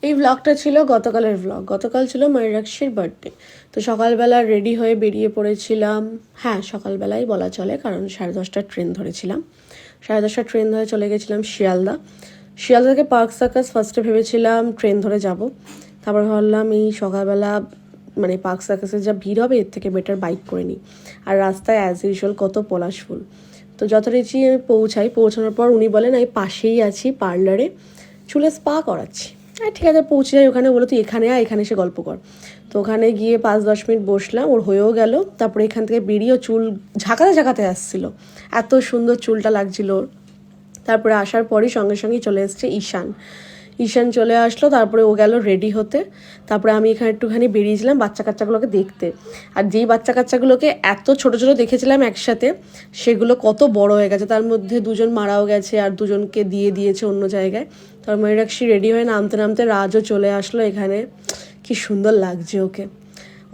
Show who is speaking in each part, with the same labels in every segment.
Speaker 1: এই ব্লগটা ছিল গতকালের ব্লগ। গতকাল ছিল ময়ূরাক্ষীর বার্থডে। তো সকালবেলা রেডি হয়ে বেরিয়ে পড়েছিলাম। হ্যাঁ, সকালবেলাই বলা চলে, কারণ 10:30টার ট্রেন ধরেছিলাম। 10:30টার ট্রেন ধরে চলে গেছিলাম শিয়ালদা। শিয়ালদা থেকে পার্ক সার্কাস ফার্স্টে ভেবেছিলাম ট্রেন ধরে যাব। তারপর ভাবলাম এই সকালবেলা মানে পার্ক সার্কাসে যা ভিড় হবে, এর থেকে বেটার বাইক করে নিই। আর রাস্তায় অ্যাজ ইউজুয়াল কত পলাশ ফুল। তো যথারীতি আমি পৌঁছানোর পর উনি বলেন আমি পাশেই আছি পার্লারে, চুলে স্পা করাচ্ছি। হ্যাঁ ঠিক আছে, পৌঁছে যাই ওখানে। বলো তুই এখানে এখানে এসে গল্প কর। তো ওখানে গিয়ে 5-10 মিনিট বসলাম, ওর হয়েও গেল। তারপরে এখান থেকে বেরিয়েও চুল ঝাঁকাতে ঝাঁকাতে আসছিল, এত সুন্দর চুলটা লাগছিল ওর। তারপরে আসার পরই সঙ্গে সঙ্গেই চলে এসছে ঈশান চলে আসলো। তারপরে ও গেল রেডি হতে। তারপরে আমি এখানে একটুখানি বেরিয়েছিলাম বাচ্চা কাচ্চাগুলোকে দেখতে। আর যেই বাচ্চা কাচ্চাগুলোকে এত ছোট ছোট দেখেছিলাম একসাথে, সেগুলো কত বড় হয়ে গেছে। তার মধ্যে 2জন মারাও গেছে আর 2জনকে দিয়েছে অন্য জায়গায়। তার ময়ূরাক্ষী রেডি হয়ে নামতে নামতে রাজও চলে আসলো এখানে। কি সুন্দর লাগছে ওকে।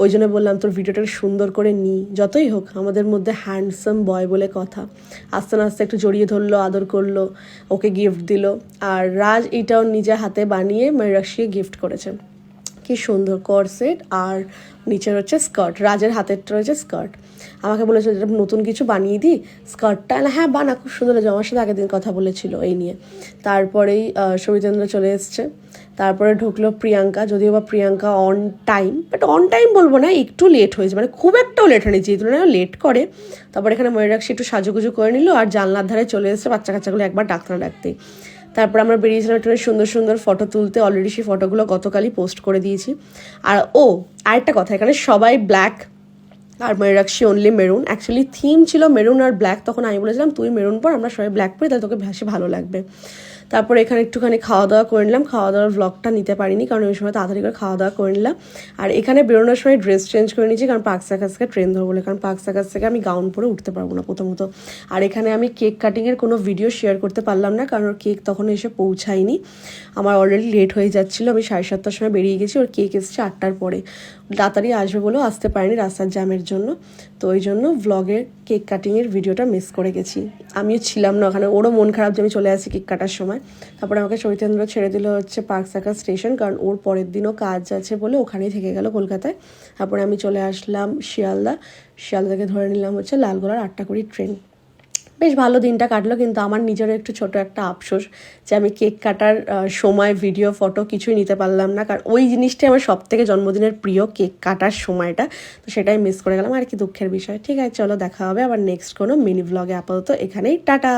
Speaker 1: ওই জন্য বললাম তোর ভিডিওটা সুন্দর করে নিই। যতই হোক আমাদের মধ্যে হ্যান্ডসাম বয় বলে কথা। আস্তে আস্তে একটু জড়িয়ে ধরলো, আদর করলো, ওকে গিফট দিল। আর রাজ এটাও নিজের হাতে বানিয়ে ময়ূরাক্ষীকে গিফট করেছে। কি সুন্দর করসেট, আর নিচের হচ্ছে স্কার্ট। রাজের হাতেরটা রয়েছে স্কার্ট। আমাকে বলেছিল যেটা নতুন কিছু বানিয়ে দিই স্কার্টটা। হ্যাঁ বানা, খুব সুন্দর লাগছে। আমার সাথে আগের দিন কথা বলেছিল এই নিয়ে। তারপরেই সবিতেন্দ্র চলে এসছে। তারপরে ঢুকলো প্রিয়াঙ্কা, যদিও বা Priyanka on time, but on time বলবো না, একটু লেট হয়েছে, মানে খুব একটাও লেট হয়নি, যে তুলনায় লেট করে। তারপর এখানে ময়ূরাক্ষী একটু সাজুগুজু করে নিল আর জানলার ধারে চলে এসছে বাচ্চা কাচ্চাগুলো একবার ডাক্তার ডাকতে। তারপর আমরা বেরিয়েছিলাম একটু সুন্দর সুন্দর ফটো তুলতে। অলরেডি সেই ফটোগুলো গতকালই পোস্ট করে দিয়েছি। আর আরেকটা কথা, এখানে সবাই ব্ল্যাক আর Mayurakshi only maroon. Actually theme ছিল মেরুন আর ব্ল্যাক। তখন আমি বলেছিলাম তুই মেরুন পর, আমরা সবাই ব্ল্যাক পরি, তাহলে তোকে বেশি ভালো লাগবে। তারপরে এখানে একটুখানি খাওয়া দাওয়া করে নিলাম। খাওয়া দাওয়ার ব্লগটা নিতে পারিনি, কারণ ওই সময় তাড়াতাড়ি করে খাওয়া দাওয়া করে নিলাম। আর এখানে বেরোনোর সময় ড্রেস চেঞ্জ করে নিয়েছি, কারণ পার্ক সার্কাস থেকে ট্রেন ধরবো বলে। কারণ পার্ক সার্কাস থেকে আমি গাউন পরে উঠতে পারবো না প্রথমত। আর এখানে আমি কেক কাটিংয়ের কোনো ভিডিও শেয়ার করতে পারলাম না, কারণ ওর কেক তখন এসে পৌঁছায়নি। আমার অলরেডি লেট হয়ে যাচ্ছিলো। আমি 7:30টার সময় বেরিয়ে গেছি, ওর কেক এসছে 8টার পরে। তাড়াতাড়ি আসবে বলেও আসতে পারিনি রাস্তার জ্যামের জন্য। তো ওই জন্য ভ্লগের কেক কাটিংয়ের ভিডিওটা মিস করে গেছি। আমিও ছিলাম না ওখানে, ওরও মন খারাপ যে আমি চলে আসি কেক কাটার সময়। তারপরে আমাকে চৈতেন্দ্র ছেড়ে দিল হচ্ছে পার্ক সার্কাস স্টেশন, কারণ ওর পরের দিনও কাজ আছে বলে ওখানেই থেকে গেল কলকাতায়। তারপরে আমি চলে আসলাম শিয়ালদা থেকে ধরে নিলাম হচ্ছে লালগোলার 8টা 20 ট্রেন। বেশ ভালো দিনটা কাটলো, কিন্তু আমার নিজেরও একটু ছোট একটা আফসোস যে আমি কেক কাটার সময় ভিডিও ফটো কিছুই নিতে পারলাম না, কারণ ওই জিনিসটাই আমার সব থেকে জন্মদিনের প্রিয়, কেক কাটার সময়টা। তো সেটাই মিস করে গেলাম, আর কি দুঃখের বিষয়। ঠিক আছে, চলো দেখা হবে আবার নেক্সট কোনো মিনি ব্লগে। আপাতত এখানেই টাটা।